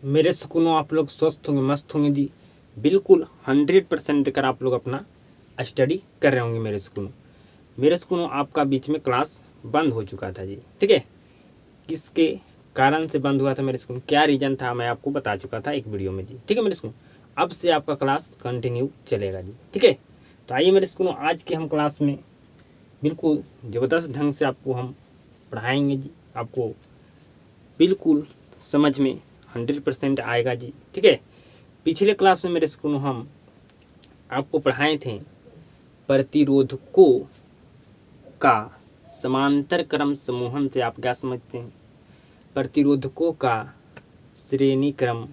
मेरे सुकूनों आप लोग स्वस्थ होंगे, मस्त होंगे जी। बिल्कुल 100% देकर आप लोग अपना स्टडी कर रहे होंगे मेरे सुकूनों आपका बीच में क्लास बंद हो चुका था जी। ठीक है, किसके कारण से बंद हुआ था मेरे सुकून, क्या रीज़न था, मैं आपको बता चुका था एक वीडियो में जी। ठीक है मेरे सुकून, अब से आपका क्लास कंटिन्यू चलेगा जी। ठीक है, तो आइए मेरे सुकूनों, आज के हम क्लास में बिल्कुल ज़बरदस्त ढंग से आपको हम पढ़ाएंगे जी। आपको बिल्कुल समझ में 100% आएगा जी। ठीक है, पिछले क्लास में मेरे स्कूल हम आपको पढ़ाए थे प्रतिरोधकों का समांतर क्रम समूहन से आप क्या समझते हैं, प्रतिरोधकों का श्रेणी क्रम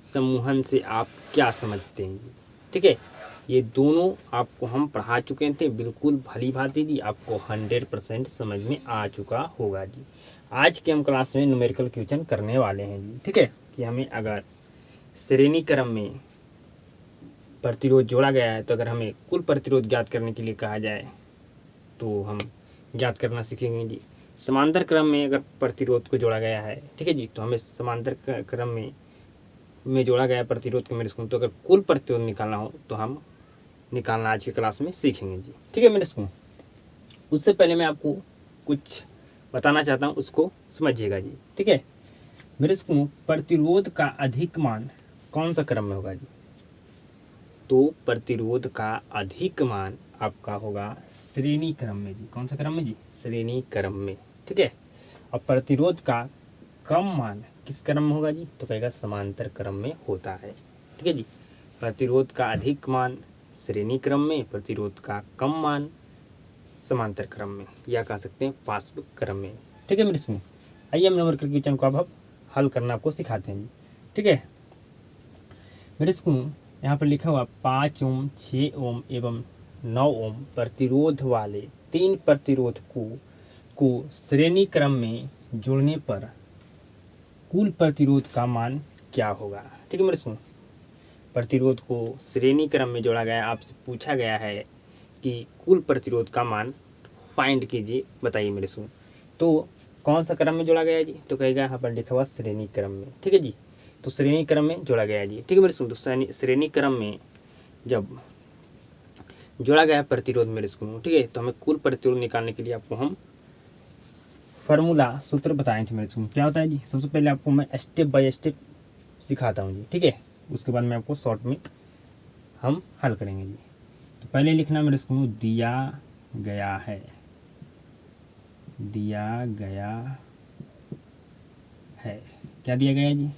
समूहन से आप क्या समझते हैं जी। ठीक है, ये दोनों आपको हम पढ़ा चुके थे बिल्कुल भली भांति जी, आपको 100% समझ में आ चुका होगा जी। आज के हम क्लास में न्यूमेरिकल क्वेश्चन करने वाले हैं जी। ठीक है, कि हमें अगर श्रेणी क्रम में प्रतिरोध जोड़ा गया है तो अगर हमें कुल प्रतिरोध ज्ञात करने के लिए कहा जाए तो हम ज्ञात करना सीखेंगे जी। समांतर क्रम में अगर प्रतिरोध को जोड़ा गया है, ठीक है जी, तो हमें समांतर क्रम में जोड़ा गया प्रतिरोध के मेरे स्कूल, तो अगर कुल प्रतिरोध निकालना हो तो हम निकालना आज की क्लास में सीखेंगे जी। ठीक है मेरे स्कूल, उससे पहले मैं आपको कुछ बताना चाहता हूँ, उसको समझिएगा जी। ठीक है मेरे स्कूल, प्रतिरोध का अधिक मान कौन सा क्रम में होगा जी, तो प्रतिरोध का अधिक मान आपका होगा श्रेणी क्रम में जी। कौन सा क्रम में जी, श्रेणी क्रम में। ठीक है, और प्रतिरोध का कम मान किस क्रम में होगा जी, तो कहेगा समांतर क्रम में होता है। ठीक है जी, प्रतिरोध का अधिक मान श्रेणी क्रम में, प्रतिरोध का कम मान समांतर क्रम में, या कह सकते हैं पार्श्व क्रम में। ठीक है मेरे सुनिए, आइए हम न्यूमेरिकल क्वेश्चन को अब हल करना आपको सिखाते हैं जी। ठीक है मेरे स्कूल, यहाँ पर लिखा हुआ 5 ओम, 6 ओम एवं 9 ओम प्रतिरोध वाले 3 प्रतिरोधकों को श्रेणी क्रम में जोड़ने पर कुल प्रतिरोध का मान क्या होगा। ठीक है मेरे सुन, प्रतिरोध को श्रेणी क्रम में जोड़ा गया, आपसे पूछा गया है कि कुल प्रतिरोध का मान फाइंड कीजिए, बताइए मेरे सुन। तो कौन सा क्रम में जोड़ा गया है जी, तो कहेगा यहाँ पर लिखा हुआ श्रेणी क्रम में। ठीक है जी, तो श्रेणी क्रम में जोड़ा गया है जी। ठीक है मेरे सुन, तो श्रेणी क्रम में जब जोड़ा गया है प्रतिरोध मेरे स्कूल, ठीक है, तो हमें कुल प्रतिरोध निकालने के लिए आपको हम फार्मूला सूत्र बताए थे मेरे स्कूल। क्या होता है जी, सबसे पहले आपको मैं स्टेप बाय स्टेप सिखाता हूँ जी। ठीक है, उसके बाद मैं आपको शॉर्ट में हम हल करेंगे जी। तो पहले लिखना मेरे स्कूल, दिया गया है, दिया गया है, क्या दिया गया है जी,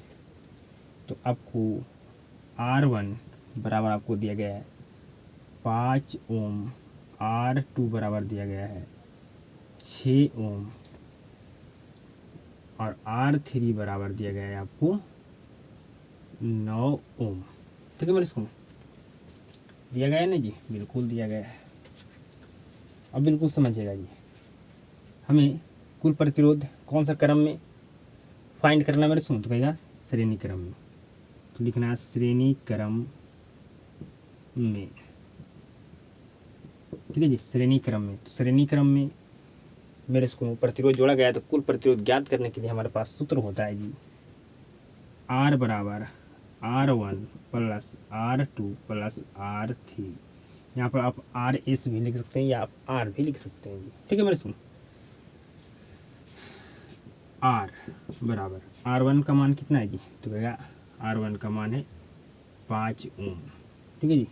तो आपको R1 बराबर आपको दिया गया है 5 ओम, R2 बराबर दिया गया है 6 ओम और R3 बराबर दिया गया है आपको 9 ओम। ठीक है मेरे स्कूल, दिया गया है ना जी, बिल्कुल दिया गया है। अब बिल्कुल समझिएगा जी, हमें कुल प्रतिरोध कौन सा क्रम में फाइंड करना है मेरे सुन, तो कहेगा श्रेणी क्रम में। तो लिखना है श्रेणी क्रम में। ठीक है जी, श्रेणी क्रम में, तो श्रेणी क्रम में मेरे स्कूल प्रतिरोध जोड़ा गया है, तो कुल प्रतिरोध ज्ञात करने के लिए हमारे पास सूत्र होता है जी, R बराबर R1 plus R2 plus R3। यहाँ पर आप RS भी लिख सकते हैं या आप R भी लिख सकते हैं जी। ठीक है मेरे सुन, R बराबर R1 का मान कितना है जी, तो कहेगा R1 का मान है 5 ओम। ठीक है जी,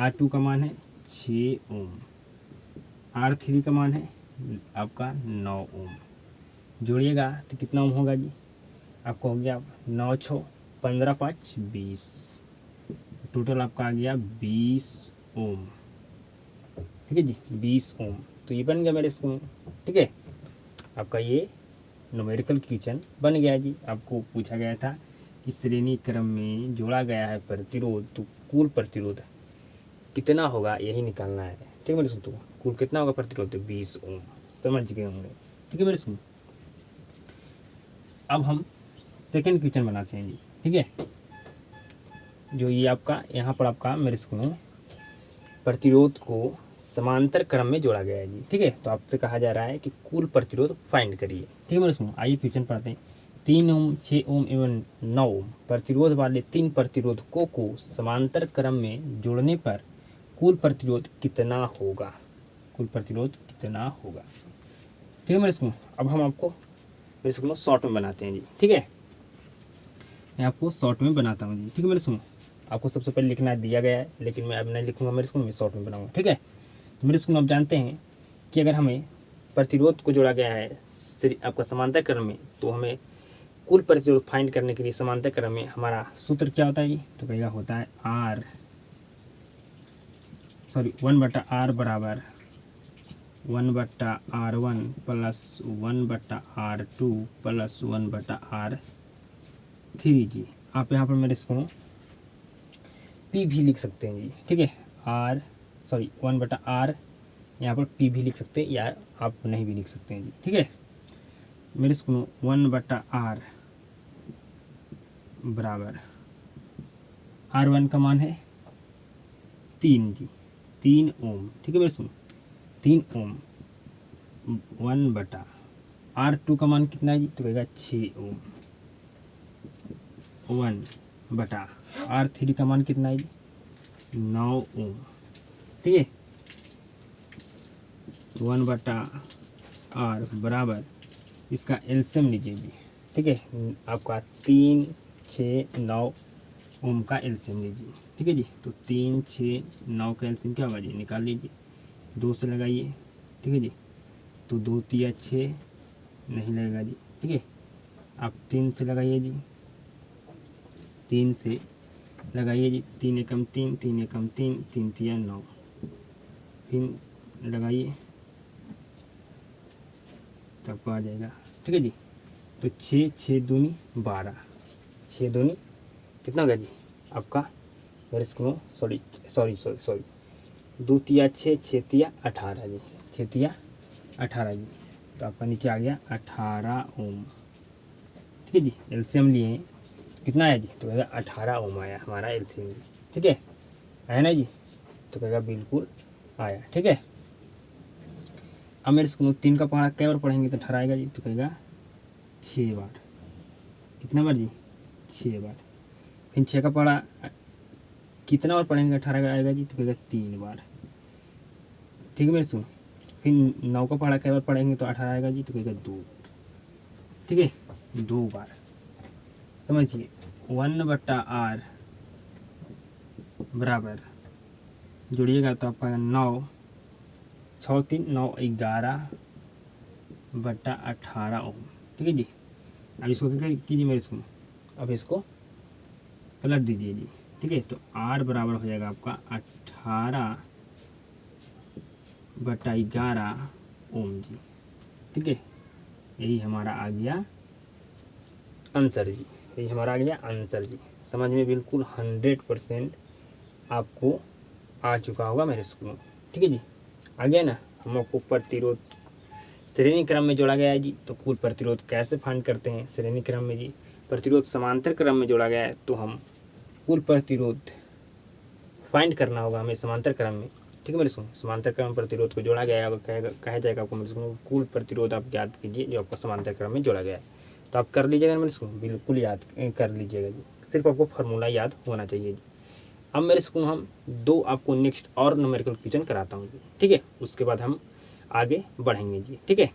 R2 का मान है 6 ओम, R3 का मान है आपका 9 ओम। जोड़िएगा तो कितना ओम होगा जी, आपको हो गया 9 6 15 5 20, टोटल आपका आ गया 20 ओम। ठीक है जी, 20 ओम। तो ये बन गया मेरे स्कूल। ठीक है, आपका ये न्यूमेरिकल क्वेश्चन बन गया जी। आपको पूछा गया था कि श्रेणी क्रम में जोड़ा गया है प्रतिरोध, तो कुल प्रतिरोध कितना होगा यही निकालना है। ठीक है मेरे सुन, तो कुल कितना होगा प्रतिरोध, 20 ओम। समझ गए होंगे। ठीक है मेरे सुन, अब हम सेकंड क्वेश्चन बनाते हैं जी। ठीक है, जो ये आपका यहाँ पर आपका मेरे स्कूल प्रतिरोध को समांतर क्रम में जोड़ा गया है जी। ठीक है, तो आपसे कहा जा रहा है कि कुल प्रतिरोध फाइंड करिए। ठीक है मेरे सुनो, आइए क्वेश्चन पढ़ते हैं। 3 ओम, 6 ओम एवं 9 ओम प्रतिरोध वाले 3 प्रतिरोधकों को समांतर क्रम में जोड़ने पर कुल प्रतिरोध कितना होगा? कुल प्रतिरोध कितना होगा? ठीक है मेरे स्कूल। अब हम आपको मेरे स्कूल शॉर्ट में बनाते हैं जी। ठीक है, मैं आपको शॉर्ट में बनाता हूँ जी। ठीक है मेरे स्कूल, आपको सबसे पहले लिखना दिया गया है, लेकिन मैं अब नहीं लिखूंगा मेरे स्कूल में, शॉर्ट में बनाऊंगा। ठीक है, तो मेरे स्कूल में आप जानते हैं कि अगर हमें प्रतिरोध को जोड़ा गया है आपका समांतर क्रम में, तो हमें कुल प्रतिरोध फाइंड करने के लिए समांतर क्रम में हमारा सूत्र क्या होता है जी? तो कहेगा होता है 1/r बराबर 1/r1 plus 1/r2 plus 1/r3 जी। आप यहाँ पर मेरे इसको P भी लिख सकते हैं जी। ठीक है, 1/r यहाँ पर P भी लिख सकते हैं, या आप नहीं भी लिख सकते हैं जी। ठीक है, मेरे इसको 1/r बराबर R1 का मान है 3 जी, 3 ओम। ठीक है मेरे सुनो, 3 ओम 1/r2 का मान कितना है जी? तो कहेगा 6 ओम 1/r3 का मान कितना है जी? 9 ओम। ठीक है, 1/r बराबर इसका एलसीएम लीजिए जी। ठीक है, आपका 3, 6, 9 ओम का एलसीएम लीजिए। ठीक है जी, तो 3, 6, 9 का एलसीएम क्या होगा जी? निकाल लीजिए, 2 से लगाइए। ठीक है जी, तो 2 तिया 6 नहीं लगेगा जी। ठीक है, आप 3 से लगाइए जी, 3 से लगाइए जी, 3 एकम 3, 3 एकम 3, 3 तिया 9, फिर लगाइए तब आ जाएगा। ठीक है जी, तो 6, 6 दूनी 12, 6 दूनी कितना हो गया जी आपका? मेरे इसको सॉरी 2 तिया 6, 6 तिया 18 जी, 6 तिया 18 जी, तो आपका नीचे आ गया 18 ओम। ठीक है जी, एलसीएम लिए कितना आया जी? तो कहेगा 18 ओम आया हमारा एलसीएम जी। ठीक है, आया ना जी? तो कहेगा बिल्कुल आया। ठीक है, अब मेरे स्कूल 3 का पढ़ा कई बार पढ़ेंगे तो 18 आएगा जी? तो कहेगा 6 बार। कितना बार जी? 6 बार। फिर 6 का पढ़ा कितना बार पढ़ेंगे 18 का आएगा जी? तो कहेगा 3 बार। ठीक है मेरे सुन, फिर 9 का पढ़ा कई बार पढ़ेंगे तो 18 आएगा जी? तो कहेगा 2 बार। ठीक है, 2 बार। समझिए 1/r बराबर जोड़िएगा तो आपका 9, 6 3 9 11/18 ओम। ठीक है जी, अब इसको क्या कीजिए मेरे इसको, अब इसको पलट दीजिए जी। ठीक है, तो R बराबर हो जाएगा आपका 18/11 ओम जी। ठीक है, यही हमारा आ गया आंसर जी, यही हमारा आ गया आंसर जी। समझ में बिल्कुल 100% आपको आ चुका होगा मेरे स्कूल। ठीक है जी, आ गया ना? हम आपको प्रतिरोध श्रेणी क्रम में जोड़ा गया है जी, तो कुल प्रतिरोध कैसे फाइंड करते हैं श्रेणी क्रम में जी? प्रतिरोध समांतर क्रम में जोड़ा गया है, तो हम कुल प्रतिरोध फाइंड करना होगा हमें समांतर क्रम में। ठीक है मेरे सुनो, समांतर क्रम प्रतिरोध को जोड़ा गया है, कहा जाएगा आपको मेरे सुनो कुल प्रतिरोध आप याद कीजिए जो आपका समांतर क्रम में जोड़ा गया है। तो आप कर लीजिएगा मेरे सुनो, बिल्कुल याद कर लीजिएगा जी, सिर्फ आपको फार्मूला याद होना चाहिए जी। अब मेरे स्कूल हम 2 आपको नेक्स्ट और न्यूमेरिकल क्वेश्चन कराता हूँ जी। ठीक है, उसके बाद हम आगे बढ़ेंगे जी। ठीक है,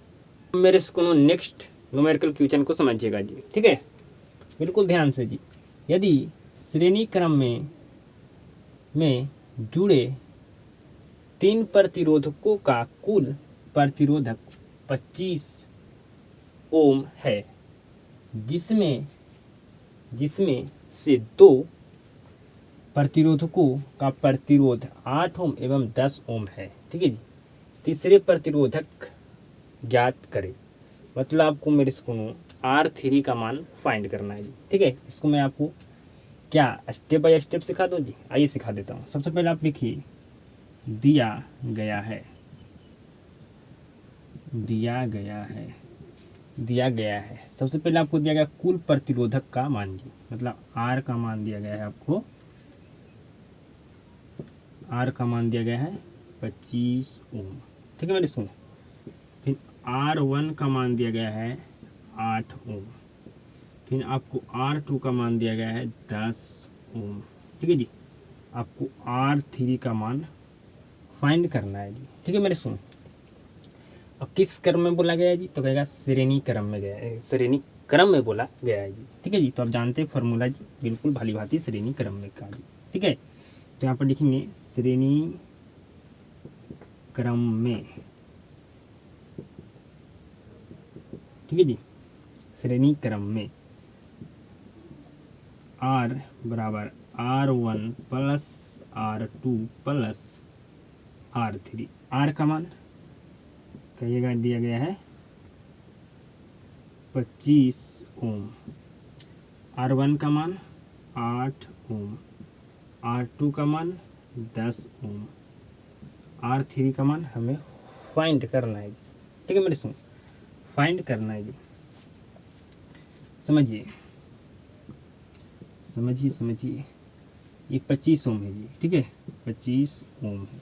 मेरे स्कूल नेक्स्ट न्यूमेरिकल क्वेश्चन को समझिएगा जी। ठीक है, बिल्कुल ध्यान से जी। यदि श्रेणी क्रम में जुड़े 3 प्रतिरोधकों का कुल प्रतिरोधक 25 ओम है, जिसमें से 2 प्रतिरोधकों का प्रतिरोध 8 ओम एवं 10 ओम है। ठीक है जी, तीसरे प्रतिरोधक ज्ञात करें। मतलब आपको मेरे स्कूल R3 का मान फाइंड करना है जी। ठीक है, इसको मैं आपको क्या स्टेप बाय स्टेप सिखा दूँ जी? आइए सिखा देता हूँ। सबसे पहले आप लिखिए दिया गया है। सबसे पहले आपको दिया गया कुल प्रतिरोधक का मान जी, मतलब R का मान दिया गया है आपको, R का मान दिया गया है 25 ओम। ठीक है मेरे सुनो, फिर R1 का मान दिया गया है 8 ओम, फिर आपको R2 का मान दिया गया है 10 ओम। ठीक है जी, आपको R3 का मान फाइंड करना है जी। ठीक है मेरे सुनो, अब किस क्रम में बोला गया है जी, तो कहेगा श्रेणी क्रम में गया है, श्रेणी क्रम में बोला गया है जी। ठीक है जी, तो आप जानते हैं फॉर्मूला जी, बिल्कुल भली भांति श्रेणी क्रम में का जी। ठीक है, तो यहाँ पर लिखेंगे श्रेणी क्रम में। ठीक है जी, श्रेणी क्रम में R बराबर R1 plus R2 plus R3। R का मान कहिएगा दिया गया है 25 ओम, R1 का मान 8 ओम, R2 का मान 10 ओम, R3 का मान हमें फाइंड करना है। ठीक है मेरे सुनो, फाइंड करना है जी। समझिए समझिए समझिए, ये 25 ओम है जी। ठीक है, 25 ओम है,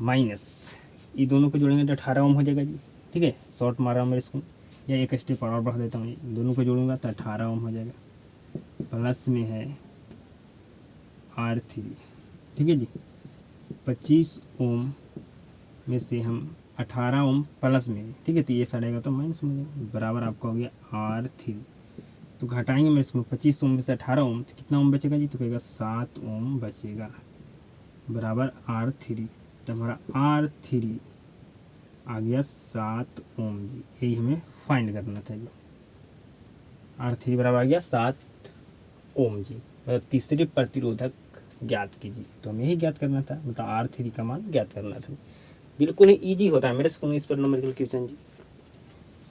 माइनस ये दोनों को जोड़ेंगे तो 18 ओम हो जाएगा जी। ठीक है, शॉर्ट मारा मेरे इसको, या एक स्टेप और बढ़ा देता हूँ जी, दोनों को जोड़ूंगा तो 18 ओम हो जाएगा। प्लस में है R3। ठीक है जी, 25 ओम में से हम 18 ओम प्लस में, ठीक है, तो ये सड़ेगा तो माइनस में जाएगा, बराबर आपका हो गया R3। तो घटाएंगे मेरे इसमें 25 ओम में से 18 ओम, तो कितना ओम बचेगा जी, तो कहेगा 7 ओम बचेगा, बराबर R3। तो हमारा R3 आ गया 7 ओम जी, यही हमें फाइंड करना था जी। R3 बराबर आ गया 7 ओम जी, मतलब तीसरी प्रतिरोधक ज्ञात कीजिए। तो हमें यही ज्ञात करना था, मतलब R3 का मान ज्ञात करना था। बिल्कुल ही ईजी होता है मेरे स्कूल इस पर न्यूमेरिकल क्वेश्चन जी।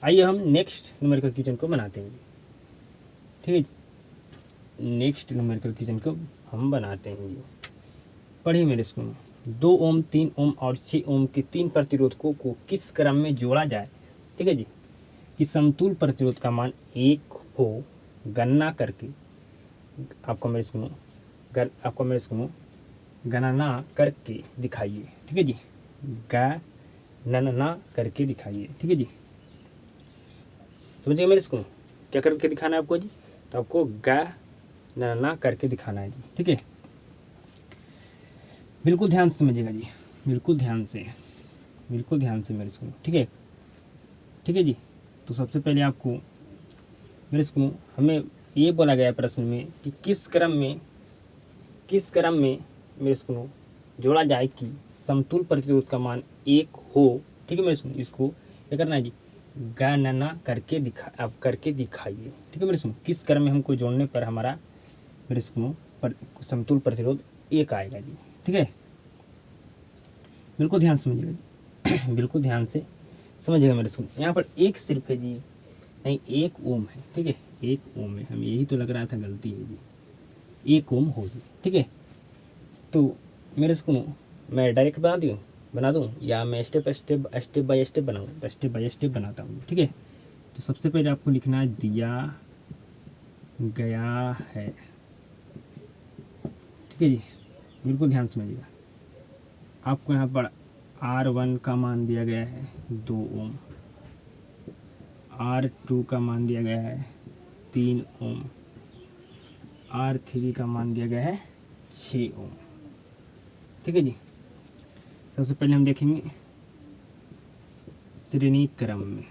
आइए हम नेक्स्ट न्यूमेरिकल क्वेश्चन को बनाते हैं जी। ठीक है, नेक्स्ट न्यूमेरिकल क्वेश्चन को हम बनाते हैं जी। पढ़िए मेरे स्कूल, 2 ओम 3 ओम और 6 ओम के 3 प्रतिरोधकों को किस क्रम में जोड़ा जाए, ठीक है जी, कि समतुल प्रतिरोध का मान 1 हो, गणना करके आपको मेरे स्कूल गणना करके दिखाइए। ठीक है जी, गणना करके दिखाइए। ठीक है जी, समझिए मेरे स्कूल, क्या करके दिखाना है आपको जी, तो आपको गणना करके दिखाना है जी। ठीक है, बिल्कुल ध्यान से समझिएगा जी, बिल्कुल ध्यान से मेरे स्कूल। ठीक है, ठीक है जी। तो सबसे पहले आपको मेरे स्कूल, हमें ये बोला गया प्रश्न में कि किस क्रम में मेरे स्कूल जोड़ा जाए कि समतुल प्रतिरोध का मान 1 हो। ठीक है मेरे स्कूल, इसको क्या करना है जी, गणना करके दिखाइए। ठीक है मेरे स्कूल, किस क्रम में हमको जोड़ने पर हमारा मेरे स्कूल समतुल प्रतिरोध 1 आएगा जी। ठीक है, बिल्कुल ध्यान समझिएगा जी बिल्कुल ध्यान से समझिएगा मेरे स्कूल। यहाँ पर एक सिर्फ है जी, नहीं 1 ओम है। ठीक है, 1 ओम है, हमें यही तो लग रहा था गलती है जी, 1 ओम हो जी। ठीक है, तो मेरे स्कूल मैं डायरेक्ट बना दूँ या मैं स्टेप बाय स्टेप बनाऊँ, तो स्टेप बाय स्टेप बनाता हूँ। ठीक है, तो सबसे पहले आपको लिखना है दिया गया है। ठीक है जी, बिल्कुल ध्यान समझिएगा। आपको यहाँ पर R1 का मान दिया गया है 2 ओम, R2 का मान दिया गया है 3 ओम, R3 का मान दिया गया है 6 ओम। ठीक है जी, सबसे पहले हम देखेंगे श्रेणी क्रम में।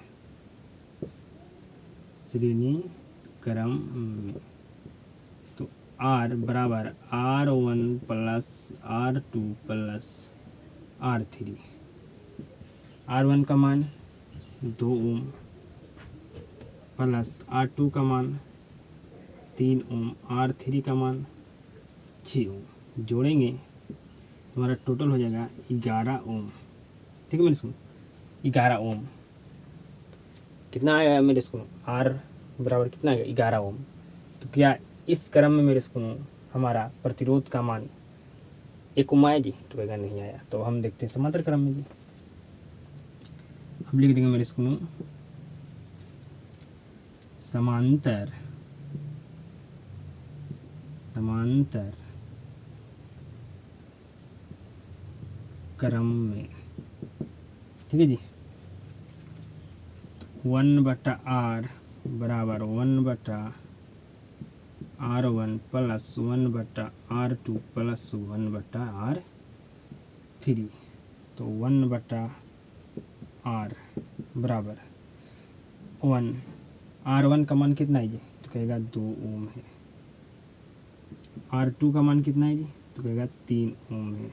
तो R बराबर R1 plus R2 plus R3। R1 का मान 2 ओम प्लस R2 का मान 3 ओम, R3 का मान 6 ओम, जोड़ेंगे हमारा टोटल हो जाएगा 11 ओम। ठीक है मेरे स्कूल, 11 ओम कितना आएगा मेरे स्कूल, R बराबर कितना आएगा 11 ओम। तो क्या इस क्रम में मेरे स्कूल हमारा प्रतिरोध का मान 1 ओम आया जी, तो कहेगा नहीं आया। तो हम देखते हैं समांतर क्रम में जी। अब लिख देंगे मेरे स्कूल समांतर क्रम में। ठीक है जी, 1/R बराबर 1/R R1 plus 1/R2 plus 1/R3। तो 1/R बराबर 1। R1 का मान कितना है जी? तो कहेगा 2 ओम है। R2 का मान कितना है जी? तो कहेगा 3 ओम है।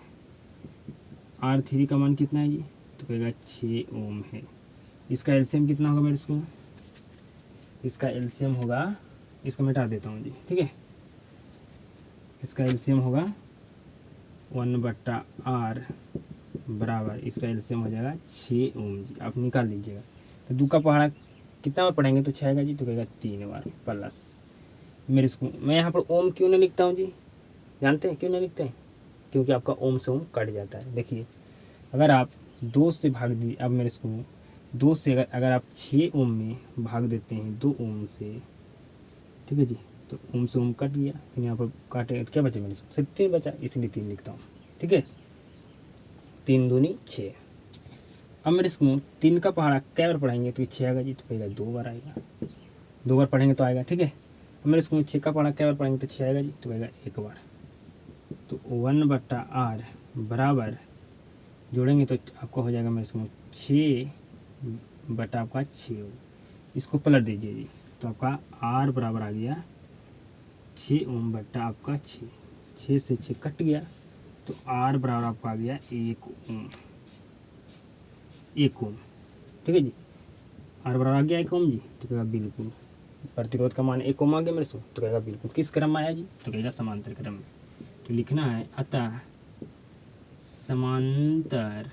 R3 का मान कितना है जी? तो कहेगा 6 ओम है। इसका एलसीएम कितना होगा मेरे स्कूल? इसका एलसीएम होगा, इसको मिटा देता हूँ जी, ठीक है। इसका एलसीएम होगा 1/R बराबर, इसका एलसीएम हो जाएगा 6 ओम जी। आप निकाल लीजिएगा। तो 2 का पहाड़ा कितना बार पढ़ेंगे तो 6 आएगा जी? तो कहेगा 3 बार प्लस मेरे स्कूल। मैं यहाँ पर ओम क्यों नहीं लिखता हूँ जी? जानते हैं क्यों नहीं लिखते हैं? क्योंकि आपका ओम से ओम कट जाता है। देखिए, अगर आप 2 से भाग दी, अब मेरे स्कूल 2 से अगर आप 6 ओम में भाग देते हैं 2 ओम से, ठीक है जी, तो ओम से ओम कट गया। फिर यहाँ पर काटे क्या बचे मेरे स्कूल? सिर्फ 3 बचा, इसलिए 3 लिखता हूँ, ठीक है। 3 दूनी 6। अब मेरे स्कूल 3 का पहाड़ा क्या बार पढ़ेंगे तो 6 आएगा जी? तो कहेगा 2 बार आएगा। 2 बार पढ़ेंगे तो आएगा, ठीक है। अब मेरे स्कूल 6 का पहाड़ा क्या बार पढ़ेंगे तो 6 आएगा जी? तो कहेगा 1 बार। तो 1/R बराबर जोड़ेंगे तो आपको हो जाएगा मेरे स्कूल 6/6। इसको पलट दीजिए जी, तो आपका R बराबर आ गया 6 ओम बट्टा आपका 6। 6 से 6 कट गया, तो R बराबर आपका आ गया 1 ओम। 1 ओम, ठीक है जी। R बराबर आ गया 1 ओम जी। तो कहेगा बिल्कुल प्रतिरोध का मान 1 ओम आ गया मेरे से। तो कहेगा बिल्कुल किस क्रम में आया जी? तो कहेगा समांतर क्रम में। तो लिखना है अतः समांतर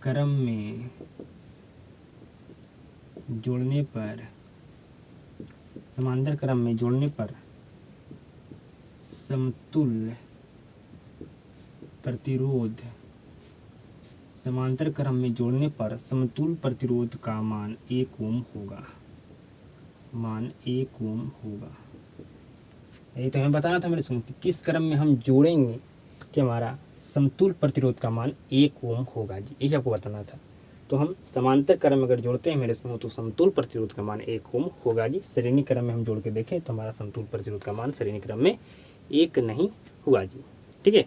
क्रम में जोड़ने पर, समांतर क्रम में जोड़ने पर समतुल्य प्रतिरोध, समांतर क्रम में जोड़ने पर समतुल्य प्रतिरोध का मान 1 ओम होगा। मान 1 ओम होगा। यही तो हमें बताना था मेरे स्कूल कि किस क्रम में हम जोड़ेंगे कि हमारा समतुल्य प्रतिरोध का मान 1 ओम होगा जी, यही आपको बताना था। तो हम समांतर क्रम में अगर जोड़ते हैं मेरे स्कूल तो समतुल्य प्रतिरोध का मान 1 ओम होगा जी। श्रेणी क्रम में हम जोड़ के देखें तो हमारा समतुल्य प्रतिरोध का मान श्रेणी क्रम में 1 नहीं हुआ जी, ठीक है।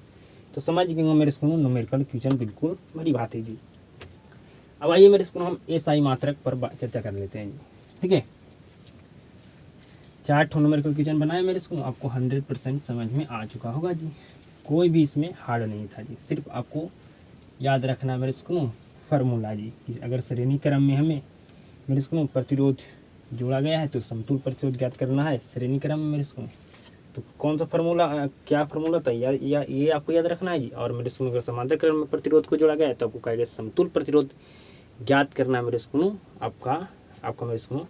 तो समझ गए मेरे स्कूल न्यूमेरिकल क्वेश्चन बिल्कुल बड़ी बात है जी। अब आइए मेरे स्कूल हम एसआई मात्रक पर चर्चा कर लेते हैं जी, ठीक है। 4 न्यूमेरिकल क्वेश्चन बनाए मेरे स्कूल, आपको 100% समझ में आ चुका होगा जी। कोई भी इसमें हार्ड नहीं था जी। सिर्फ आपको याद रखना मेरे स्कूल फार्मूला जी कि अगर श्रेणी क्रम में हमें मेरे स्कूल प्रतिरोध जोड़ा गया है तो समतुल्य प्रतिरोध ज्ञात करना है श्रेणी क्रम में मेरे स्कूल। तो कौन सा फार्मूला, क्या फार्मूला था या ये आपको याद रखना है जी। और मेरे स्कूल अगर समांतर क्रम में प्रतिरोध को जोड़ा गया है तो आपको कहेगा समतुल्य प्रतिरोध ज्ञात करना है मेरे स्कूल। आपका मेरे स्कूल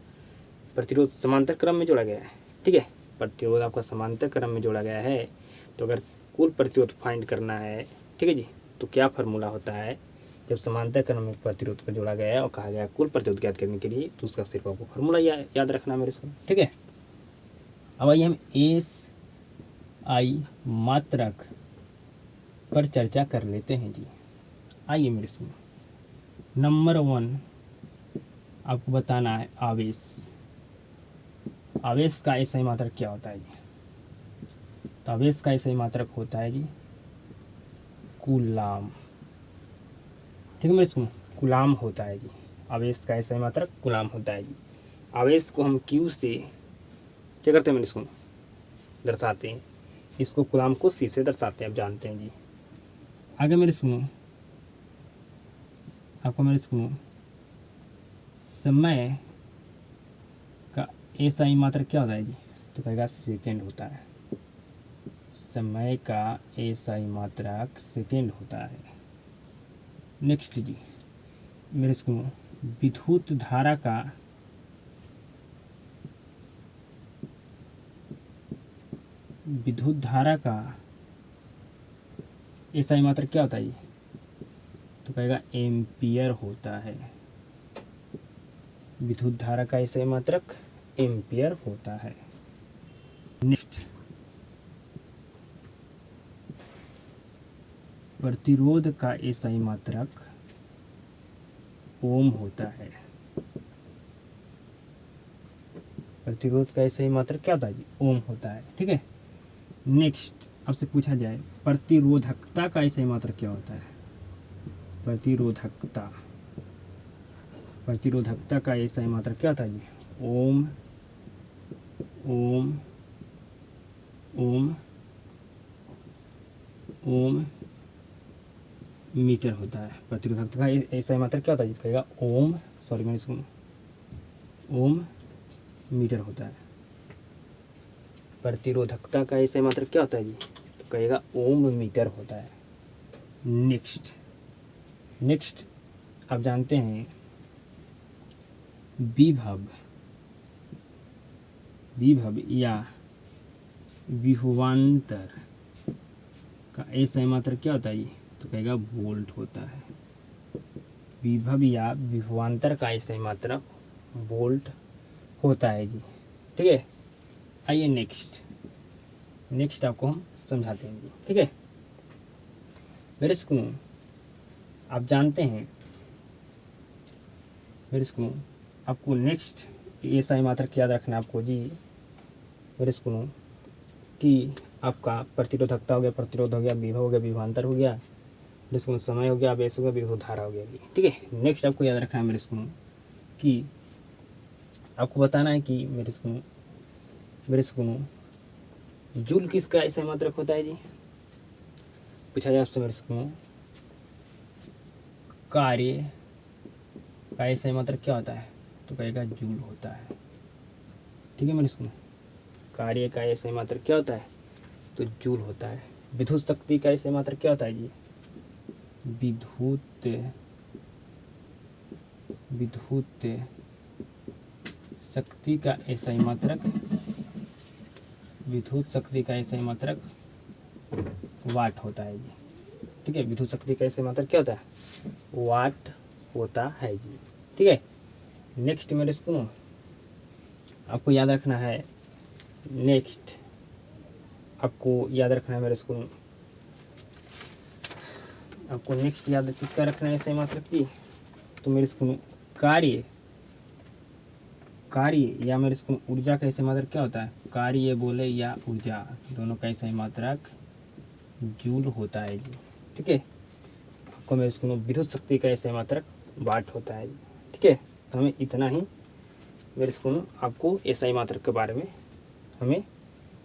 प्रतिरोध समांतर क्रम में जोड़ा गया है, ठीक है। प्रतिरोध आपका समांतर क्रम में जोड़ा गया है तो अगर कुल प्रतिरोध फाइंड करना है, ठीक है जी, तो क्या फार्मूला होता है जब समांतर क्रम में प्रतिरोध को जोड़ा गया है और कहा गया कुल प्रतिरोध ज्ञात करने के लिए, तो उसका सिर्फ आपको फार्मूला याद रखना है मेरे स्कूल, ठीक है। अब आइए हम एसआई मात्रक पर चर्चा कर लेते हैं जी। आइए मेरे स्कूल नंबर 1 आपको बताना है आवेश। आवेश का एसआई मात्रक क्या होता है जी? तो आवेश का एसआई मात्रक होता है जी कूलाम, ठीक है मेरे स्कूल। कूलाम होता है जी आवेश का एसआई मात्रक कूलाम होता है जी। आवेश को हम क्यू से क्या करते हैं मेरे स्कूल? दर्शाते हैं। इसको कूलाम को सी से दर्शाते हैं, आप जानते हैं जी। आगे मेरे स्कूल आपको मेरे स्कूल समय का एसआई मात्रक क्या होता है जी? तो कहेगा सेकेंड होता है। समय का एसआई मात्रक सेकेंड होता है। नेक्स्ट जी मेरे स्कूल विद्युत धारा का एसआई मात्रक क्या होता है जी? तो कहेगा एम्पियर होता है। विद्युत धारा का एसआई मात्रक एम्पियर होता है। नेक्स्ट प्रतिरोध का एसआई मात्रक ओम होता है। प्रतिरोध का सही मात्रक क्या होता है जी? ओम होता है। ठीक है, नेक्स्ट आपसे पूछा जाए प्रतिरोधकता का सही मात्रक क्या होता है? प्रतिरोधकता का सही मात्रक क्या होता है जी? ओम ओम ओम ओम मीटर होता है। प्रतिरोधकता का सही मात्रक क्या होता है जी? कहेगा ओम, सॉरी मैंने इसको ओम मीटर होता है। प्रतिरोधकता का सही मात्रक क्या होता है जी? तो कहेगा ओम मीटर होता है। नेक्स्ट आप जानते हैं विभव या विभवांतर का सही मात्रक क्या होता है जी? तो कहेगा वोल्ट होता है। विभव या विभवांतर का सही मात्रक वोल्ट होता है जी। ठीक है, आइए नेक्स्ट आपको हम समझाते हैं जी। ठीक है मेरे स्कूलों, आप जानते हैं मेरे स्कूलों, आपको नेक्स्ट ये सही मात्रक याद रखना है आपको जी मेरे स्कूलों कि आपका प्रतिरोधकता हो गया, प्रतिरोध हो गया, विभव हो गया, विभवांतर हो गया, मेरे स्कूलों समय हो गया, आवेश हो गया, विद्युत धारा हो गया जी। ठीक है, नेक्स्ट आपको याद रखना है मेरे स्कूलों कि आपको बताना है कि मेरे स्कूलों जूल किसका सही मात्रक होता है जी? पूछा जाए आपसे मेरे स्कूलों कार्य का सही मात्रक क्या होता है? तो कहेगा जूल होता है। ठीक है मेरे स्कूलों, कार्य का सही मात्रक क्या होता है? तो जूल होता है। विद्युत शक्ति का सही मात्रक क्या होता है जी? विद्युत शक्ति का सही मात्रक वाट होता है जी। ठीक है, विद्युत शक्ति का सही मात्रक क्या होता है? वाट होता है जी। ठीक है, नेक्स्ट मेरे स्कूलों आपको याद रखना है मेरे स्कूलों आपको नेक्स्ट याद किसका रखना है सही मात्रक की? तो मेरे स्कूलों कार्य या मेरे स्कूलों ऊर्जा का सही मात्रक क्या होता है? कार्य बोले या ऊर्जा, दोनों का सही मात्रक जूल होता है जी। ठीक है, आपको मेरे स्कूलों विद्युत शक्ति का सही मात्रक वाट होता है जी। ठीक है, तो हमें इतना ही मेरे स्कूलों आपको सही मात्रक के बारे में हमें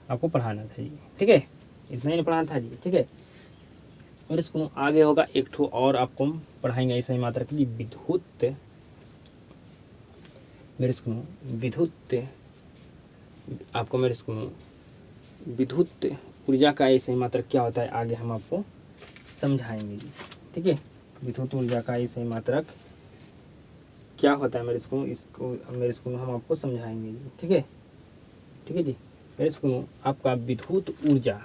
आपको पढ़ाना था जी। ठीक है, इतना ही पढ़ाना था जी। ठीक है, और इसको आगे होगा एक ठो और आपको हम पढ़ाएंगे ऐसा ही मात्रा की विद्युत मेरे स्कूलों विद्युत ऊर्जा का ऐसे ही मात्रक क्या होता है आगे हम आपको समझाएंगे जी। ठीक है, विद्युत ऊर्जा का ऐसे ही मात्रक क्या होता है मेरे स्कूल हम आपको समझाएंगे जी। ठीक है जी, मेरे स्कूलों आपका विद्युत ऊर्जा,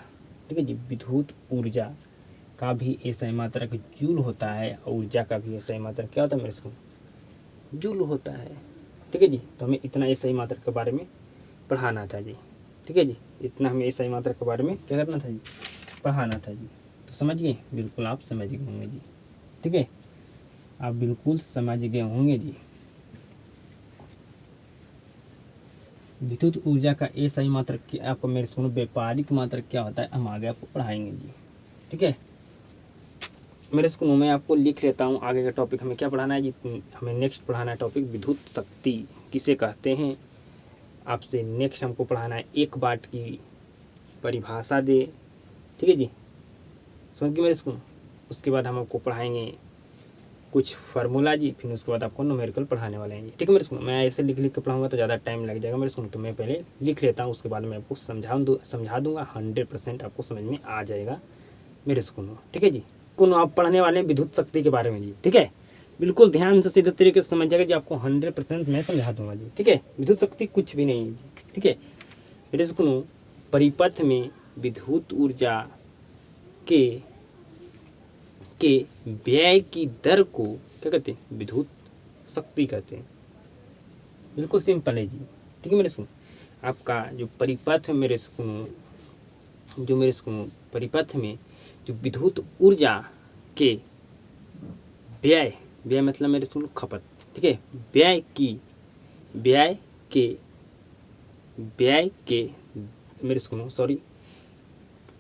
ठीक है जी, विद्युत ऊर्जा का भी ऐसा ही मात्रक जूल होता है और ऊर्जा का भी ऐसा ही मात्रक क्या होता है मेरे स्कूल जूल होता है। ठीक है जी, तो हमें इतना ऐसा ही मात्रक के बारे में पढ़ाना था जी। ठीक है जी, इतना हमें ऐसा ही मात्रक के बारे में क्या करना था जी, पढ़ाना था जी। तो समझ गए? बिल्कुल आप समझ गए होंगे जी। ठीक है, आप बिल्कुल समझ गए होंगे जी। विद्युत ऊर्जा का ऐसा ही मात्रक आपको मेरे स्कूल व्यापारिक मात्रक क्या होता है हम आगे आपको पढ़ाएंगे जी। ठीक है, मेरे स्कूल में आपको लिख लेता हूँ आगे का टॉपिक हमें क्या पढ़ाना है जी। हमें नेक्स्ट पढ़ाना है टॉपिक विद्युत शक्ति किसे कहते हैं। आपसे नेक्स्ट हमको पढ़ाना है एक वाट की परिभाषा दे। ठीक है जी, समझ गए मेरे स्कूल। उसके बाद हम आपको पढ़ाएंगे कुछ फार्मूला जी, फिर उसके बाद आपको न्यूमेरिकल पढ़ाने वाले हैं जी। ठीक है मेरे स्कूल, मैं ऐसे लिख के पढ़ाऊंगा तो ज़्यादा टाइम लग जाएगा मेरे स्कूल, तो मैं पहले लिख लेता हूँ, उसके बाद मैं आपको समझा दूंगा। 100% आपको समझ में आ जाएगा मेरे स्कूल में। ठीक है जी, आप पढ़ने वाले हैं विद्युत शक्ति के बारे में जी। ठीक है, बिल्कुल ध्यान से सीधे तरीके से समझ जाएगा जी, आपको 100% मैं समझा दूंगा जी। ठीक है, विद्युत शक्ति कुछ भी नहीं है जी। ठीक है मेरे स्कूल, परिपथ में विद्युत ऊर्जा के व्यय की दर को क्या कहते हैं, विद्युत शक्ति कहते हैं। बिल्कुल सिंपल है जी। ठीक है मेरे स्कूल, आपका जो परिपथ है मेरे स्कूल, परिपथ में जो विद्युत ऊर्जा के व्यय मतलब मेरे स्कूल खपत, ठीक है, व्यय के व्यय के मेरे सुनो सॉरी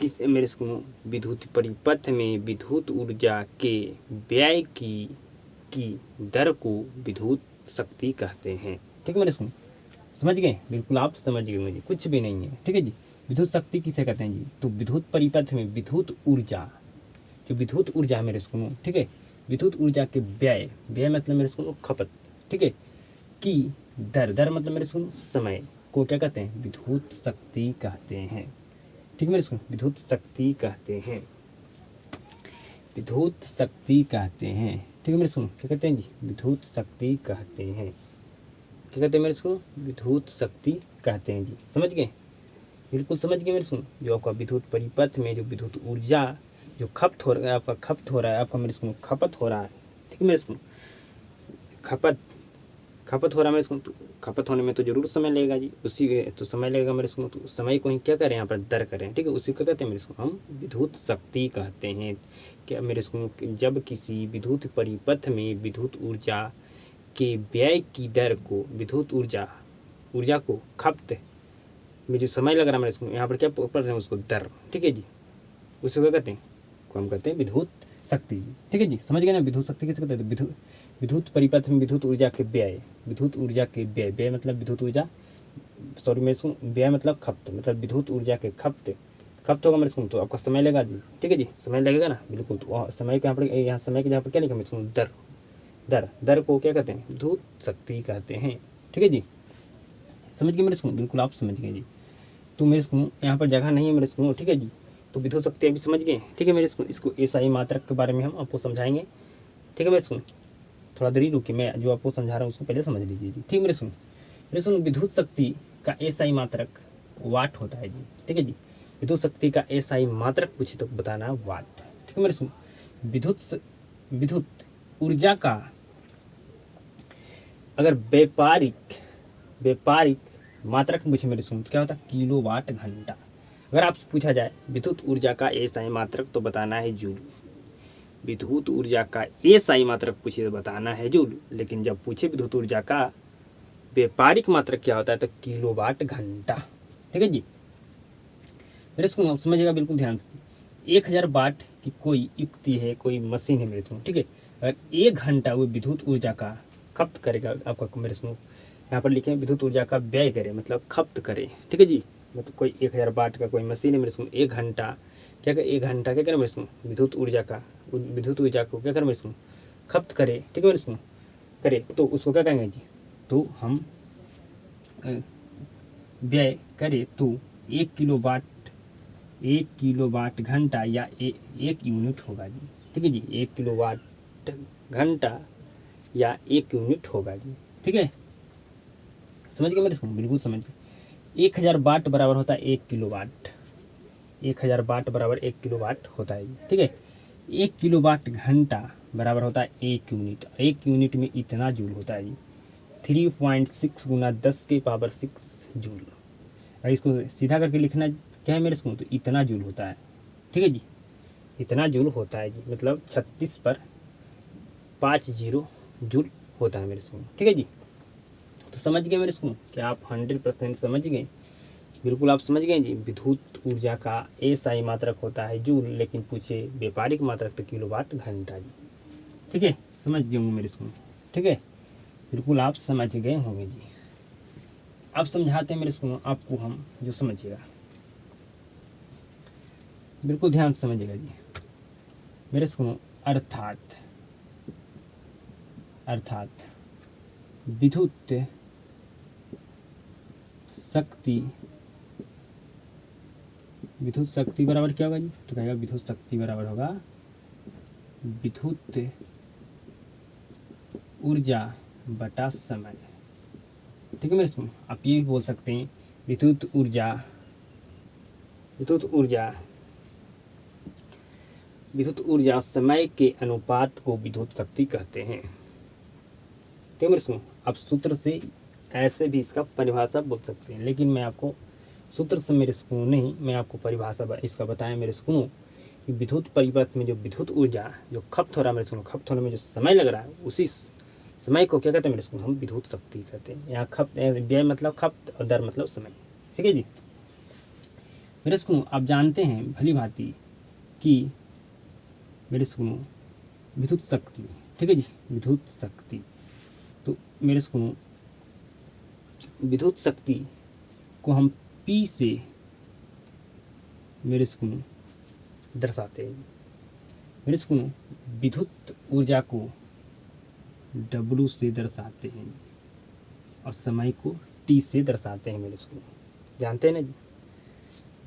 किस मेरे सुनो विद्युत परिपथ में विद्युत ऊर्जा के व्यय की दर को विद्युत शक्ति कहते हैं। ठीक है मेरे सुनो, समझ गए? बिल्कुल आप समझ गए, मुझे कुछ भी नहीं है। ठीक है जी, विद्युत शक्ति किसे कहते हैं जी? तो विद्युत परिपथ में विद्युत ऊर्जा, जो विद्युत ऊर्जा है मेरे सुनो, ठीक है, विद्युत ऊर्जा के व्यय मतलब मेरे सुनो खपत, ठीक है, की दर मतलब मेरे सुनो समय को क्या कहते हैं? विद्युत शक्ति कहते हैं। ठीक है मेरे सुनो, विद्युत शक्ति कहते हैं, विद्युत शक्ति कहते हैं। ठीक है मेरे सुनो, क्या कहते हैं जी? विद्युत शक्ति कहते हैं। क्या कहते हैं मेरे सुनो? विद्युत शक्ति कहते हैं जी। समझ गए? बिल्कुल समझ गए मेरे सुनो। जो आपका विद्युत परिपथ में जो विद्युत ऊर्जा जो खपत हो रहा है, आपका खपत हो रहा है, आपका मेरे सुनो खपत हो रहा है। ठीक है मेरे सुनो, खपत हो रहा है मेरे सुनो, तो खपत होने में तो जरूर समय लगेगा जी, उसी तो समय लगेगा मेरे सुनो, तो समय को ही क्या करें यहाँ पर दर करें। ठीक है, उसी को कहते हैं मेरे सुनो हम विद्युत शक्ति कहते हैं। क्या मेरे सुनो, जब किसी विद्युत परिपथ में विद्युत ऊर्जा के व्यय की दर को विद्युत ऊर्जा को खपत में जो समय लग रहा है मेरे सुनो, यहाँ पर क्या पढ़ रहे हैं उसको दर। ठीक है जी, उसको क्या कहते हैं? को हम कहते हैं विद्युत शक्ति जी। ठीक है जी, समझ गए ना? विद्युत शक्ति किसे कहते हैं? विद्युत परिपथ में विद्युत ऊर्जा के व्यय मतलब विद्युत ऊर्जा, सॉरी मैं सुन, व्यय मतलब खपत, मतलब विद्युत ऊर्जा के खपत होगा मेरे सुन, तो आपका समय लगेगा जी। ठीक है जी, समय लगेगा ना, बिल्कुल। तो समय के यहाँ समय के यहाँ पर क्या लिखा मेरे सुन? दर को क्या कहते हैं? विद्युत शक्ति कहते हैं। ठीक है जी, समझ गए मेरे सुन? बिल्कुल आप समझ गए जी। तो मेरे सुनो यहाँ पर जगह नहीं है मेरे सुनो। ठीक है जी, तो विद्युत शक्ति अभी समझ गए। ठीक है मेरे सुनो, इसको एसआई मात्रक के बारे में हम आपको समझाएंगे। ठीक है मेरे सुनो, थोड़ा देरी रुकिए, मैं जो आपको समझा रहा हूँ उसको पहले समझ लीजिए जी। ठीक है मेरे सुनो, विद्युत शक्ति का एसआई मात्रक वाट होता है जी। ठीक है जी, विद्युत शक्ति का एसआई मात्रक पूछे तो बताना वाट। ठीक है मेरे सुनो, विद्युत ऊर्जा का अगर व्यापारिक मात्रक पूछे मेरे सुनो, क्या होता है? किलोवाट घंटा। अगर आपसे पूछा जाए विद्युत ऊर्जा का एसआई मात्रक तो बताना है जूल। विद्युत ऊर्जा का एसआई मात्रक पूछे तो बताना है जूल, लेकिन जब पूछे विद्युत ऊर्जा का व्यापारिक मात्रक क्या होता है तो किलोवाट घंटा। ठीक है जी, मेरे सुनो आप समझिएगा बिल्कुल ध्यान से। 1000 वाट की कोई युक्ति है, कोई मशीन है मेरे सुनो, ठीक है, अगर 1 घंटा वो विद्युत ऊर्जा का खपत करेगा, आपका मेरे सुनो यहाँ पर लिखे विद्युत ऊर्जा का व्यय करे मतलब खपत करे। ठीक है जी, मतलब कोई 1000 वाट का कोई मशीन है मेरे सुनो, 1 घंटा क्या करे, 1 घंटा क्या करे मेरे सुनो, विद्युत ऊर्जा को क्या करे मेरे सुनो, खपत करे। ठीक है मेरे सुनो, करे तो उसको क्या कहेंगे जी? तो हम व्यय करे तो 1 किलोवाट घंटा या 1 यूनिट होगा जी। ठीक है जी, 1 किलोवाट घंटा या 1 यूनिट होगा जी। ठीक है, समझ गए मेरे सुनो? बिल्कुल समझ गए। 1000 वाट बराबर होता है 1 किलोवाट। 1000 वाट बराबर 1 किलोवाट होता है जी। ठीक है, 1 किलोवाट घंटा बराबर होता है 1 यूनिट। 1 यूनिट में इतना जूल होता है जी, 3.6 गुना 10⁻6 जूल। अगर इसको सीधा करके लिखना क्या है मेरे सुनो, तो इतना जूल होता है। ठीक है जी, इतना जूल होता है जी, मतलब 36 पर 50 जूल होता है मेरे सुनो। ठीक है जी, तो समझ गए मेरे सुनो? क्या आप 100% समझ गए? बिल्कुल आप समझ गए जी। विद्युत ऊर्जा का एसआई मात्रक होता है जूल, लेकिन पूछे व्यापारिक मात्रक तो किलोवाट घंटा जी। ठीक है, समझ गए होंगे मेरे सुनो? ठीक है, बिल्कुल आप समझ गए होंगे जी। अब समझाते हैं मेरे सुनो आपको हम, जो समझिएगा बिल्कुल ध्यान से समझिएगा जी मेरे सुनो। अर्थात विद्युत शक्ति बराबर क्या होगा जी? तो कहेगा विद्युत शक्ति बराबर होगा विद्युत ऊर्जा बटा समय। ठीक है मेरे सुनो, आप ये भी बोल सकते हैं विद्युत ऊर्जा समय के अनुपात को विद्युत शक्ति कहते हैं। ठीक है मेरे सुनो, आप सूत्र से ऐसे भी इसका परिभाषा बोल सकते हैं, लेकिन मैं आपको सूत्र से मेरे सुनो नहीं, मैं आपको परिभाषा इसका बताया मेरे सुनो कि विद्युत परिपथ में जो विद्युत ऊर्जा जो खपत हो रहा है मेरे सुनो, खपत होने में जो समय लग रहा है, उसी समय को क्या कहते हैं मेरे स्कूल, हम विद्युत शक्ति कहते हैं। यहाँ खप व्यय मतलब खपत और दर मतलब समय। ठीक है जी। मेरे स्कूल आप जानते हैं भली भांति कि मेरे स्कूल विद्युत शक्ति, ठीक है जी, विद्युत शक्ति, तो मेरे स्कूल विद्युत शक्ति को हम P से मेरे स्कूल दर्शाते हैं। मेरे स्कूल विद्युत ऊर्जा को W से दर्शाते हैं और समय को T से दर्शाते हैं। मेरे स्कूल जानते हैं ना जी,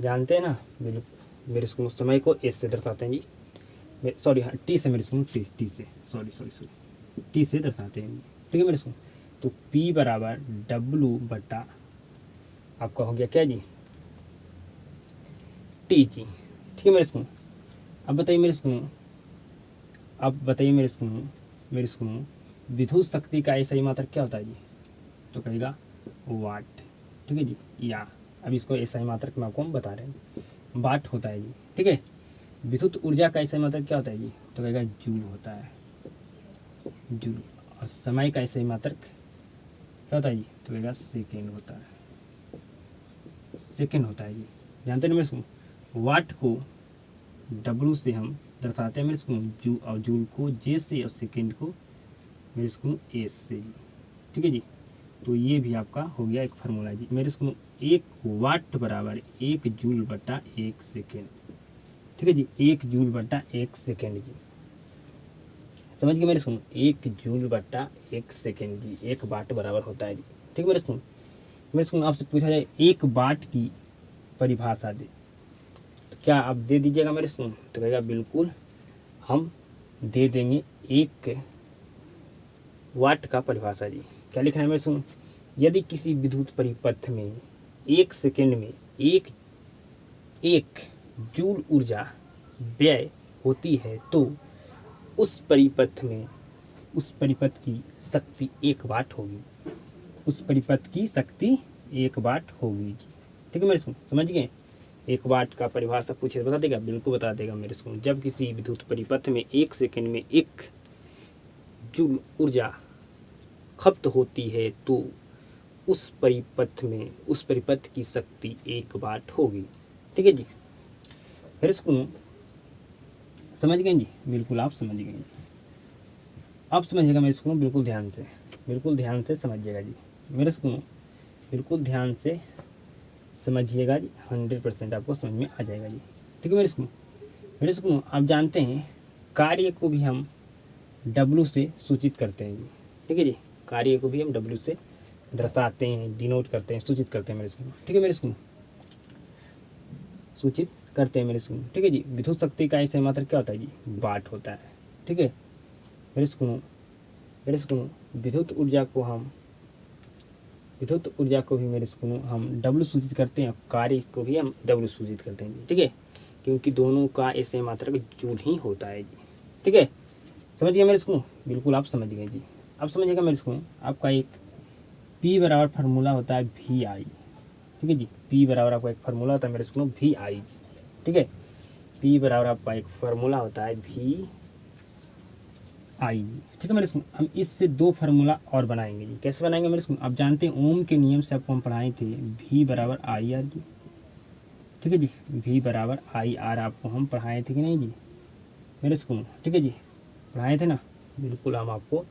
जानते हैं ना। मेरे स्कूल समय को S से दर्शाते हैं जी, सॉरी हाँ T से, मेरे स्कूल T से सॉरी T से दर्शाते हैं। ठीक है मेरे स्कूल, तो P बराबर W बटा आपका हो गया क्या जी, T जी। ठीक है मेरे स्कूल। अब बताइए मेरे स्कूल विद्युत शक्ति का सही मात्रक क्या होता है जी, तो कहेगा वाट। ठीक है जी, या अब इसको सही मात्रक में आपको हम बता रहे हैं, वाट होता है जी। ठीक है, विद्युत ऊर्जा का सही मात्रक क्या होता है जी, तो कहेगा जूल होता है, जूल। और समय का सही मात्रक क्या होता है जी, तो कहेगा सेकेंड होता है, सेकेंड होता है जी। जानते हैं मेरे स्कूल, वाट को W से हम दर्शाते हैं मेरे स्कूल, और जूल को J से और सेकेंड को मेरे स्कूल S से जी। ठीक है जी, तो ये भी आपका हो गया एक फार्मूला जी। मेरे स्कूल 1 वाट बराबर 1 जूल बटा 1 सेकेंड। ठीक है जी, 1 जूल बटा 1 सेकेंड जी, समझ गए मेरे स्कूल, 1 जूल बटा 1 सेकेंड जी, 1 वाट बराबर होता है जी। ठीक है मेरे स्कूल आपसे पूछा जाए 1 वाट की परिभाषा दे, तो क्या आप दे दीजिएगा मेरे स्कूल, तो कहेगा बिल्कुल हम दे देंगे 1 वाट का परिभाषा जी। क्या लिखना है मेरे स्कूल, यदि किसी विद्युत परिपथ में 1 सेकेंड में एक जूल ऊर्जा व्यय होती है तो उस परिपथ की शक्ति 1 वाट होगी, उस परिपथ की शक्ति 1 वाट होगी। ठीक है मेरे स्कूल, समझ गए। 1 वाट का परिभाषा पूछे बता देगा, बिल्कुल बता देगा मेरे स्कूल। जब किसी विद्युत परिपथ में 1 सेकेंड में 1 जूल ऊर्जा खपत होती है तो उस परिपथ की शक्ति 1 वाट होगी। ठीक है जी, मेरे स्कूल समझ गए जी, बिल्कुल आप समझ गए। आप समझिएगा मेरे स्कूल, बिल्कुल ध्यान से समझिएगा जी। मेरे स्कूल बिल्कुल ध्यान से समझिएगा जी, 100% आपको समझ में आ जाएगा जी। ठीक है मेरे स्कूल आप जानते हैं कार्य को भी हम W से सूचित करते हैं जी। ठीक है जी, कार्य को भी हम W से दर्शाते हैं, डिनोट करते हैं, सूचित करते हैं मेरे स्कूल। ठीक है मेरे स्कूल, सूचित करते हैं मेरे स्कूल। ठीक है जी, विद्युत शक्ति का सही मात्रक क्या होता है जी, वाट होता है। ठीक है मेरे स्कूल विद्युत ऊर्जा को भी मेरे स्कूल हम W सूचित करते हैं, कार्य को भी हम W सूचित करते हैं जी। ठीक है, क्योंकि दोनों का सही मात्रक जूल ही होता है जी। ठीक है, समझ गए मेरे स्कूल, बिल्कुल आप समझ गए जी। अब समझिएगा मेरे स्कूल, आपका एक P बराबर फार्मूला होता है VI। ठीक है जी, P बराबर आपका एक फार्मूला होता है मेरे स्कूल VI जी। ठीक है, P बराबर आपका एक फार्मूला होता है VI जी। ठीक है मेरे स्कूल, हम इससे 2 फार्मूला और बनाएंगे जी। कैसे बनाएंगे मेरे स्कूल, आप जानते हैं ओम के नियम से आपको हम पढ़ाए थे V बराबर IR जी। ठीक है जी, V बराबर IR आपको हम पढ़ाए थे कि नहीं जी मेरे स्कूल। ठीक है जी, पढ़ाए थे ना, बिल्कुल हम आपको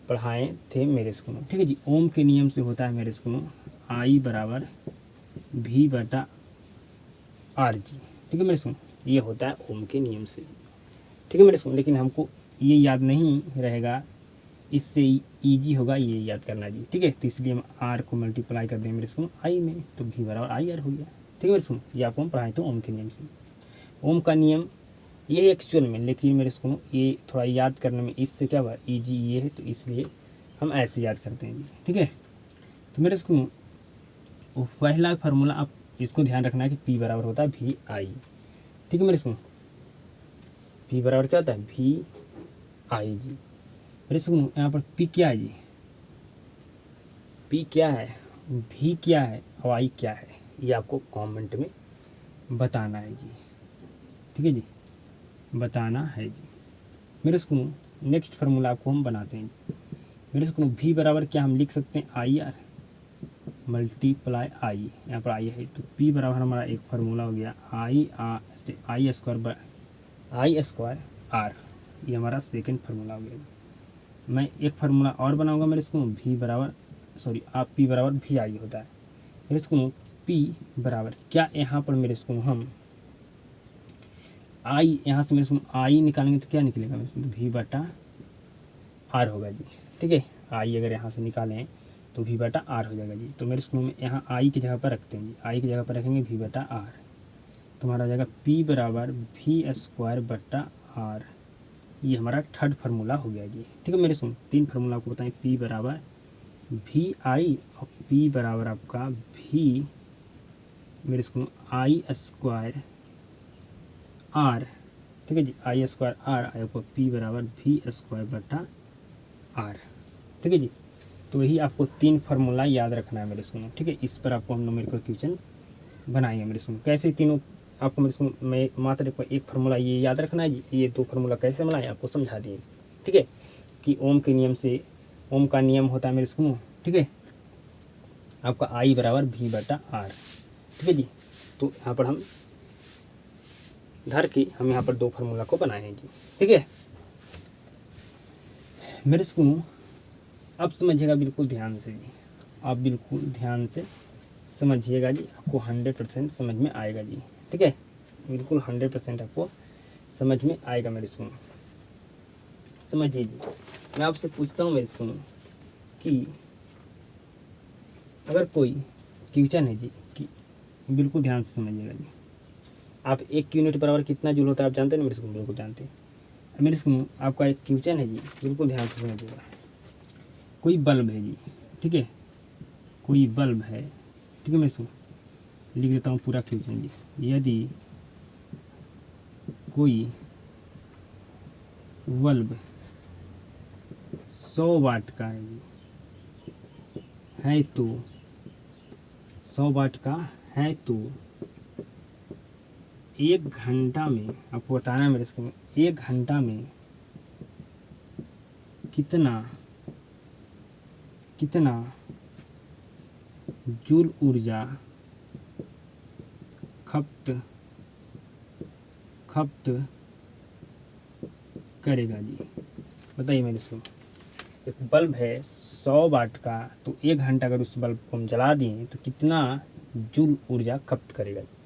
पढ़ाए थे मेरे स्कूल। ठीक है जी, ओम के नियम से होता है मेरे स्कूल I बराबर V बटा R जी। ठीक है मेरे स्कूल, ये होता है ओम के नियम से। ठीक है मेरे स्कूल, लेकिन हमको ये याद नहीं रहेगा, इससे ईजी होगा ये याद करना जी। ठीक है, तो इसलिए हम R को मल्टीप्लाई कर देंगे मेरे स्कूल I में, तो V बराबर IR हो गया। ठीक है मेरे स्कूल, ये आपको हम पढ़ाए थे ओम के नियम से। ओम का नियम ये है एक्चुअल में, लेकिन मेरे स्कूल ये थोड़ा याद करने में इससे क्या हुआ ईजी ये है, तो इसलिए हम ऐसे याद करते हैं जी। ठीक है, तो मेरे स्कूल पहला फार्मूला आप इसको ध्यान रखना है कि P बराबर होता है VI। ठीक है मेरे स्कूल, P बराबर क्या होता है VI जी। मेरे स्कूल यहाँ पर P क्या है जी, P क्या है, V क्या है और I क्या है, ये आपको कमेंट में बताना है जी। ठीक है जी, बताना है जी। मेरे स्कूल नेक्स्ट फार्मूला आपको हम बनाते हैं। मेरे स्कूल भी बराबर क्या हम लिख सकते हैं आई आर मल्टीप्लाई आई, यहाँ पर आई है तो पी बराबर हमारा एक फार्मूला हो गया आई स्क्वायर आर, ये हमारा सेकंड फार्मूला हो गया। मैं एक फार्मूला और बनाऊंगा मेरे स्कूल भी बराबर आप पी बराबर भी आई होता है मेरे स्कूल पी बराबर क्या, यहाँ पर मेरे स्कूल हम आई यहाँ से मेरे स्कूल आई निकालेंगे तो क्या निकलेगा मेरे स्कूल भी बटा आर होगा जी। ठीक है, आई अगर यहाँ से निकालें तो भी बटा आर हो जाएगा जी। तो मेरे स्कूल में यहाँ आई की जगह पर रखते हैं जी, आई की जगह पर रखेंगे भी बटा आर, तो हमारा हो जाएगा पी बराबर भी स्क्वायर बटा आर, ये हमारा थर्ड फार्मूला हो गया जी। ठीक है मेरे स्कूल, तीन फार्मूला आपको बताएं, पी बराबर भी आई और पी बराबर आपका भी मेरे स्कूल आई स्क्वायर आर। ठीक है जी, आई स्क्वायर आर आपको पी बराबर भी स्क्वायर बटा आर। ठीक है जी, तो यही आपको तीन फार्मूला याद रखना है मेरे स्कूल। ठीक है, इस पर आपको हम न्यूमेरिकल क्वेश्चन बनाएंगे मेरे स्कूल। कैसे तीनों आपको मेरे स्कूल में मात्र एक फार्मूला ये याद रखना है जी, ये दो फार्मूला कैसे बनाए आपको समझा दिए। ठीक है, कि ओम के नियम से, ओम का नियम होता है मेरे स्कूल। ठीक है, आपका आई बराबर भी बटा आर। ठीक है जी, तो यहाँ पर हम धर के हम यहाँ पर दो फार्मूला को बनाए हैं जी। ठीक है मेरे स्कूल, अब समझिएगा बिल्कुल ध्यान से जी, आप बिल्कुल ध्यान से समझिएगा जी, आपको 100% समझ में आएगा जी। ठीक है, बिल्कुल 100% आपको समझ में आएगा मेरे स्कूल। समझिए जी, मैं आपसे पूछता हूँ मेरे स्कूल कि अगर कोई क्वेश्चन है जी, कि बिल्कुल ध्यान से समझिएगा जी, आप एक यूनिट बराबर कितना जूल होता है आप जानते हैं ना मेरे स्कूल, बिल्कुल जानते हैं मेरे स्कूल। आपका एक क्वेश्चन है जी, बिल्कुल ध्यान से समझिएगा। कोई बल्ब है जी, ठीक है, कोई बल्ब है, ठीक है, मैं इसको लिख देता हूँ पूरा क्वेश्चन जी। यदि कोई बल्ब 100 वाट का है जी, है तो 100 वाट का है तो 1 घंटा में, आपको बताना है मेरे इसको, 1 घंटा में कितना जूल ऊर्जा खपत करेगा जी। बताइए मेरे इसको, एक बल्ब है 100 वाट का, तो 1 घंटा अगर उस बल्ब को हम जला दिए तो कितना जूल ऊर्जा खपत करेगा जी।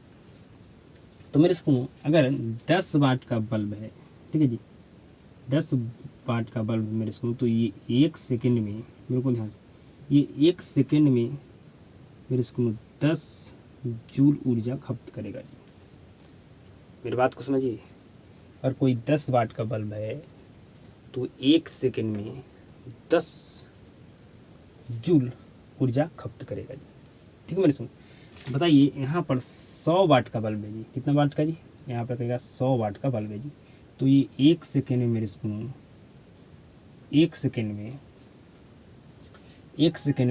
तो मेरे इसको अगर 10 वाट का बल्ब है, ठीक है जी, 10 वाट का बल्ब मेरे इसको, तो ये 1 सेकेंड में, बिल्कुल ध्यान, ये 1 सेकेंड में मेरे इसको 10 जूल ऊर्जा खपत करेगा जी। मेरी बात को समझिए, और कोई 10 वाट का बल्ब है तो 1 सेकेंड में 10 जूल ऊर्जा खपत करेगा जी। ठीक है मेरे सुन, बताइए यहाँ पर 100 वाट का बल्ब है जी, कितना वाट का जी, यहाँ पर कहेगा 100 वाट का बल्ब है जी, तो ये 1 सेकेंड में मेरे सुन, 1 सेकेंड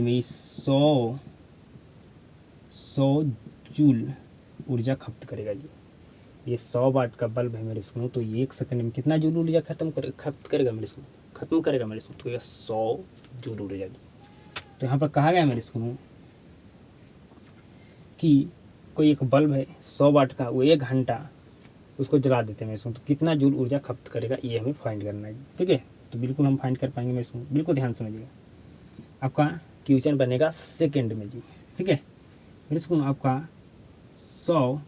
में 100 जूल ऊर्जा खपत करेगा जी। ये 100 वाट का बल्ब है मेरे स्कूल, तो ये 1 सेकंड में कितना जूल ऊर्जा खपत करेगा मेरे स्कूल, खत्म करेगा मेरे स्कूल, तो ये 100 जूल ऊर्जा जी। तो यहाँ पर कहा गया मेरे स्कूल कि कोई एक बल्ब है 100 वाट का, वो 1 घंटा उसको जला देते हैं मेरे स्कूल, तो कितना जूल ऊर्जा खपत करेगा, ये हमें फाइंड करना है जी। ठीक है, तो बिल्कुल हम फाइंड कर पाएंगे मेरे स्कूल, बिल्कुल ध्यान समझिएगा। आपका क्वेश्चन बनेगा सेकेंड में जी। ठीक है मेरे स्कूल, आपका 100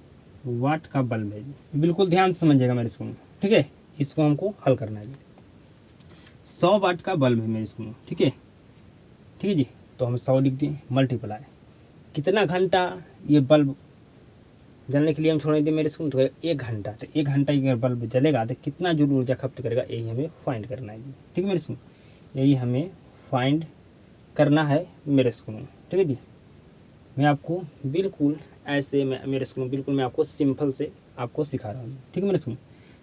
वाट का बल्ब है जी, बिल्कुल ध्यान से समझिएगा मेरे स्कूल। ठीक है, इसको हमको हल करना है जी। 100 वाट का बल्ब है मेरे स्कूल, ठीक है, ठीक है जी, तो हम 100 लिख दें, मल्टीप्लाई कितना घंटा ये बल्ब जलने के लिए हम छोड़ दें मेरे स्कूल, तो 1 घंटा, तो 1 घंटा अगर बल्ब जलेगा तो कितना जूल ऊर्जा खपत करेगा, यही हमें फाइंड करना है जी। ठीक है मेरे स्कूल, यही हमें फाइंड करना है मेरे स्कूल। ठीक है जी, मैं आपको बिल्कुल ऐसे मेरे स्कूल बिल्कुल मैं आपको सिंपल से आपको सिखा रहा हूँ। ठीक है मेरे स्कूल,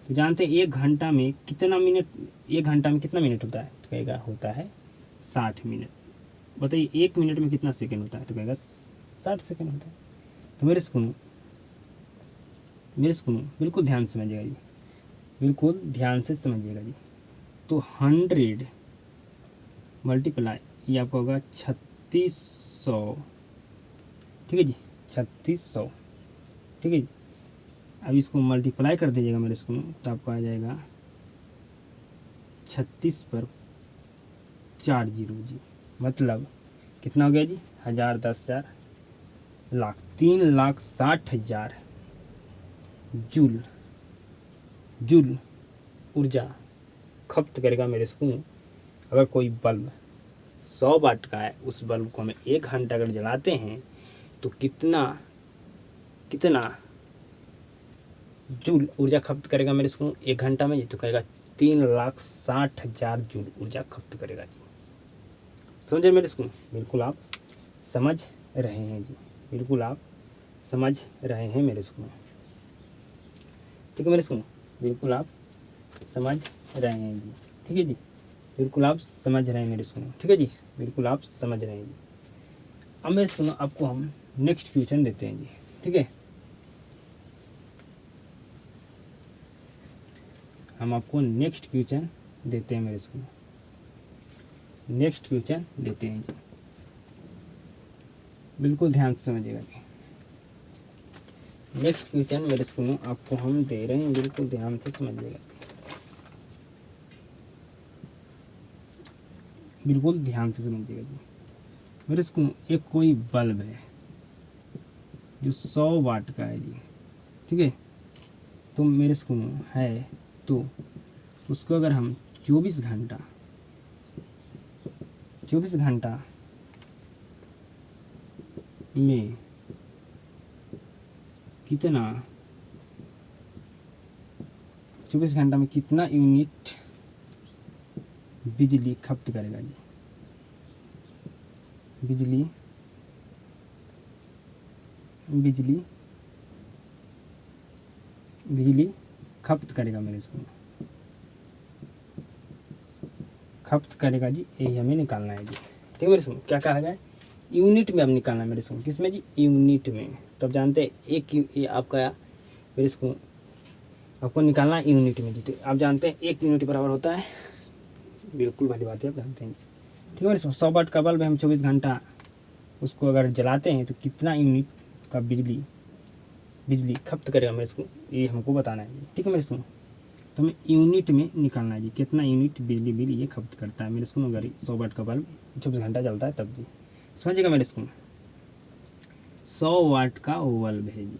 तो जानते हैं 1 घंटा में कितना मिनट, 1 घंटा में कितना मिनट होता है, तो कहेगा होता है 60 मिनट। बताइए 1 मिनट में कितना सेकंड होता है, तो कहेगा 60 सेकंड होता है। तो मेरे स्कूल बिल्कुल ध्यान से समझिएगा जी, बिल्कुल ध्यान से समझिएगा जी। तो 100 मल्टीप्लाई, ये आपका होगा 3600, ठीक है जी, 3600, ठीक है जी। अब इसको मल्टीप्लाई कर दीजिएगा मेरे स्कूल में, तो आपको आ जाएगा 36 पर 4 जीरो जी, मतलब कितना हो गया जी, 1000, 10,000, लाख, 3,60,000 जूल जूल ऊर्जा खपत करेगा मेरे स्कूल। अगर कोई बल्ब 100 वाट का है, उस बल्ब को हमें 1 घंटा अगर जलाते हैं तो कितना कितना जूल ऊर्जा खपत करेगा मेरे स्कूल 1 घंटा में जी, तो कहेगा 3,60,000 जूल ऊर्जा खपत करेगा जी। समझे मेरे स्कूल? बिल्कुल आप समझ रहे हैं जी, बिल्कुल आप समझ रहे हैं मेरे स्कूल, ठीक है मेरे स्कूल, बिल्कुल आप समझ रहे हैं जी, ठीक है जी, बिल्कुल आप समझ रहे हैं मेरे स्कूल, ठीक है जी, बिल्कुल आप समझ रहे हैं जी। अब मेरे स्कूल आपको हम नेक्स्ट क्वेश्चन देते हैं जी, ठीक है, हम आपको नेक्स्ट क्वेश्चन देते हैं मेरे स्कूल, नेक्स्ट क्वेश्चन देते हैं जी, बिल्कुल ध्यान से समझिएगा जी। नेक्स्ट क्वेश्चन मेरे स्कूल आपको हम दे रहे हैं, बिल्कुल ध्यान से समझिएगा, बिल्कुल ध्यान से समझिएगा जी। मेरे स्कूल एक कोई बल्ब है जो 100 वाट का है जी, ठीक है, तो मेरे स्कूल है, तो उसको अगर हम 24 घंटा में कितना 24 घंटा में कितना यूनिट बिजली खपत करेगा जी, बिजली खपत करेगा मेरे स्कूल, खपत करेगा जी, यही हमें निकालना है जी, ठीक है मेरे स्कूल। क्या कहा गया है, यूनिट में अब निकालना है मेरे स्कूल, किसमें जी, यूनिट में। तो अब जानते हैं ये आपका मेरे स्कूल आपको निकालना है यूनिट में जी, तो आप जानते हैं 1 यूनिट बराबर होता है, बिल्कुल भली बात है, आप जानते हैं, ठीक है मेरे स्कूल। 100 वाट का बल्ब हम 24 घंटा उसको अगर जलाते हैं तो कितना यूनिट का बिजली खपत करेगा मेरे स्कूल, ये हमको बताना है, ठीक है मेरे स्कूल। तो हमें यूनिट में निकालना है जी, कितना यूनिट बिजली बिल ये खपत करता है मेरे स्कूल, अगर 100 वाट का बल्ब 24 घंटा जलता है तब जी, समझिएगा मेरे स्कूल। 100 वाट का बल्ब है जी,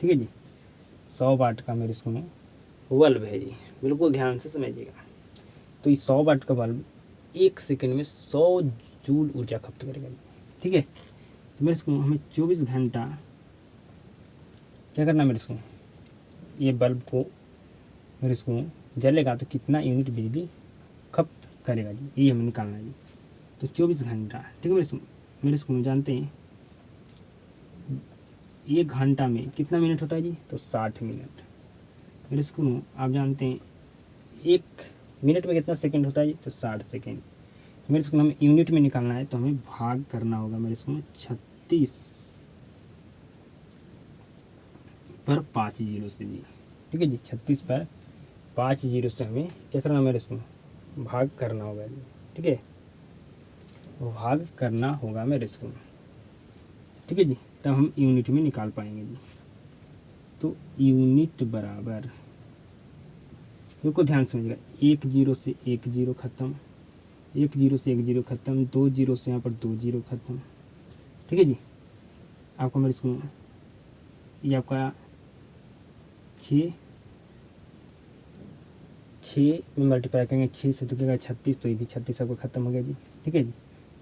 ठीक है जी, 100 वाट का मेरे स्कूल बल्ब है जी, बिल्कुल ध्यान से समझिएगा। तो ये 100 वाट का बल्ब 1 सेकंड में 100 जूल ऊर्जा खपत करेगा जी, ठीक है। तो मेरे स्कूल हमें 24 घंटा क्या करना है मेरे स्कूल, ये बल्ब को मेरे स्कूल जलेगा तो कितना यूनिट बिजली खपत करेगा जी, ये हमें निकालना है जी। तो 24 घंटा, ठीक है मेरे स्कूल जानते हैं 1 घंटा में कितना मिनट होता है जी, तो 60 मिनट। मेरे स्कूल आप जानते हैं 1 मिनट में कितना सेकंड होता है जी, तो 60 सेकंड। मेरे स्कूल हमें यूनिट में निकालना है, तो हमें भाग करना होगा मेरे स्कूल 36 पर 5 जीरो से जी, ठीक है जी, 36 पर 5 जीरो से हमें क्या करना मेरे स्कूल, भाग करना होगा जी, ठीक है, भाग करना होगा मेरे स्कूल, ठीक है जी, तब हम यूनिट में निकाल पाएंगे जी। तो यूनिट बराबर, बिल्कुल ध्यान समझिएगा, 1 जीरो से 1 जीरो खत्म, 1 जीरो से 1 जीरो खत्म, 2 जीरो से यहाँ पर 2 जीरो खत्म, ठीक है जी। आपको मेरे स्कूल ये आपका 6 में मल्टीप्लाई करेंगे, 6 से तो क्या 36, तो ये भी 36 आपको खत्म हो गया जी, ठीक है जी,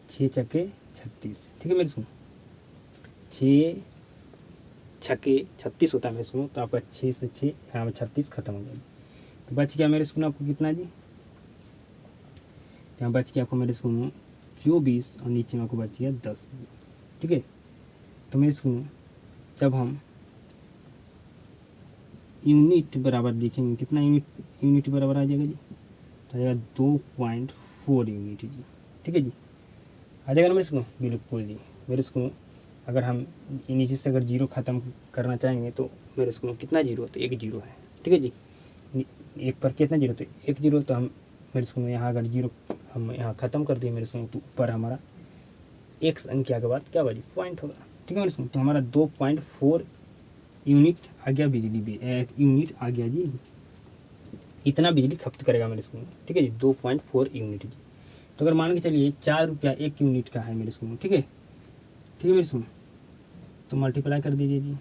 6 चक्के 36, ठीक है मेरे स्कूल, 6 छक्के 36 होता है मेरे स्कूल, तो आपका 6 से 6 यहाँ पर 36 खत्म हो गया जी। तो बच गया मेरे स्कूल आपको कितना जी, यहाँ बच गया आपको मेरे स्कूल में 24 और नीचे में आपको बच गया 10 जी, ठीक है। तो मेरे स्कूल जब हम यूनिट बराबर देखेंगे, कितना यूनिट बराबर आ जाएगा जी, तो आ जाएगा 2.4 यूनिट जी, ठीक है जी, आ जाएगा ना मेरे स्कूल, बिल्कुल जी। मेरे स्कूल अगर हम नीचे से अगर जीरो ख़त्म करना चाहेंगे तो मेरे स्कूल कितना जीरो, तो 1 जीरो है, ठीक है जी, 1 पर कितना जीरो, तो 1 जीरो, तो हम मेरे स्कूल में यहाँ अगर जीरो हम यहाँ ख़त्म कर दिए मेरे स्कूल। तो ऊपर हमारा एक संख्या के बाद क्या बजी पॉइंट होगा, ठीक है मेरे स्कूल। तो हमारा 2.4 यूनिट आ गया बिजली बिल, यूनिट आ गया जी, इतना बिजली खपत करेगा मेरे स्कूल, ठीक है जी, 2.4 यूनिट जी। तो अगर मान के चलिए 4 रुपया 1 यूनिट का है मेरे स्कूल, ठीक है मेरे स्कूल। तो मल्टीप्लाई कर दीजिए जी,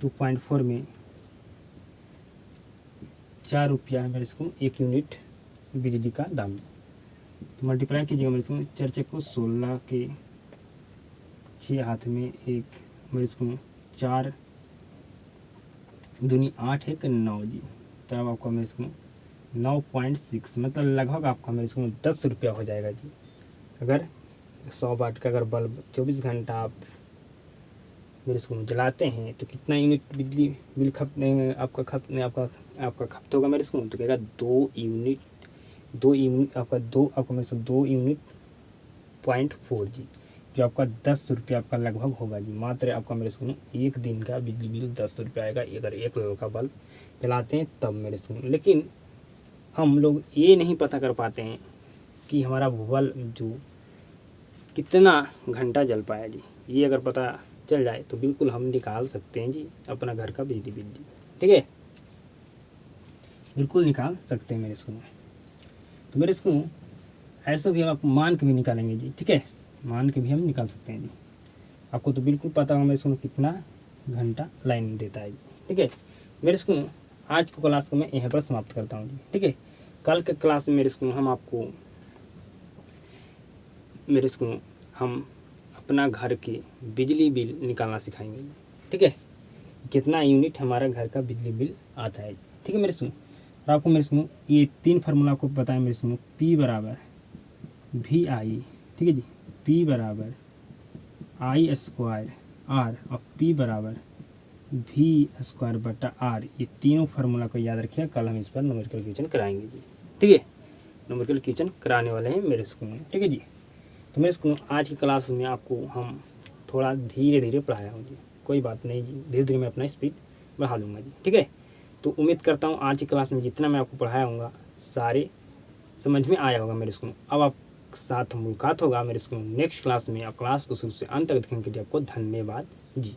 2.4 में 4 रुपया है मेरे स्कूल 1 यूनिट बिजली का दाम। तो मल्टीप्लाई कीजिएगा मेरे स्कूल, 4 चक्को 16 के 6 हाथ में 1 मेरे स्कूल, 4 दूनी 8 1 9 जी। तब आपका मेरे स्कूल 9.6 मतलब लगभग आपका मेरे स्कूल 10 रुपया हो जाएगा जी। अगर 100 वाट का अगर बल्ब 24 घंटा आप मेरे स्कूल जलाते हैं तो कितना यूनिट बिजली बिल आपका खपत होगा मेरे स्कूल। तो कहेगा 2 यूनिट आपका मेरे स्कूल 2 यूनिट 0.4 जी, जो आपका 10 रुपया आपका लगभग होगा जी। मात्र आपका मेरे स्कूल एक दिन का बिजली बिल 10 रुपया आएगा अगर 1 लोग का बल्ब जलाते हैं तब मेरे स्कूल। लेकिन हम लोग ये नहीं पता कर पाते हैं कि हमारा बल्ब जो कितना घंटा जल पाया जी। ये अगर पता चल जाए तो बिल्कुल हम निकाल सकते हैं जी अपना घर का बिजली बिल जी, ठीक है, बिल्कुल निकाल सकते हैं मेरे स्कूल में। तो मेरे स्कूल ऐसे भी हम आपको मान के भी निकालेंगे जी, ठीक है, मान के भी हम निकाल सकते हैं जी। आपको तो बिल्कुल पता होगा मेरे स्कूल कितना घंटा लाइन देता है जी, ठीक है मेरे स्कूल। आज की क्लास को मैं यहाँ पर समाप्त करता हूँ जी, ठीक है। कल के क्लास में मेरे स्कूल हम आपको मेरे स्कूल हम अपना घर के बिजली बिल निकालना सिखाएंगे, ठीक है, कितना यूनिट हमारा घर का बिजली बिल आता है, ठीक है मेरे स्कूल। और आपको मेरे स्कूल ये 3 फार्मूला आपको बताएं मेरे स्कूल, P बराबर VI, ठीक है जी, P बराबर I स्क्वायर R और P बराबर V स्क्वायर बटा R। ये तीनों फार्मूला को याद रखिए, कल हम इस पर न्यूमेरिकल क्वेश्चन कराएंगे जी, ठीक है, न्यूमेरिकल क्वेश्चन कराने वाले हैं मेरे स्कूल में, ठीक है जी। तो मेरे स्कूल आज की क्लास में आपको हम थोड़ा धीरे धीरे पढ़ाया हूँ जी, कोई बात नहीं जी, धीरे धीरे मैं अपना स्पीड बढ़ा लूँगा जी, ठीक है। तो उम्मीद करता हूँ आज की क्लास में जितना मैं आपको पढ़ाया हूँगा सारे समझ में आया होगा मेरे स्कूल। अब आप साथ मुलाकात होगा मेरे स्कूल नेक्स्ट क्लास में। आप क्लास को शुरू से अंत तक देखने के लिए आपको धन्यवाद जी।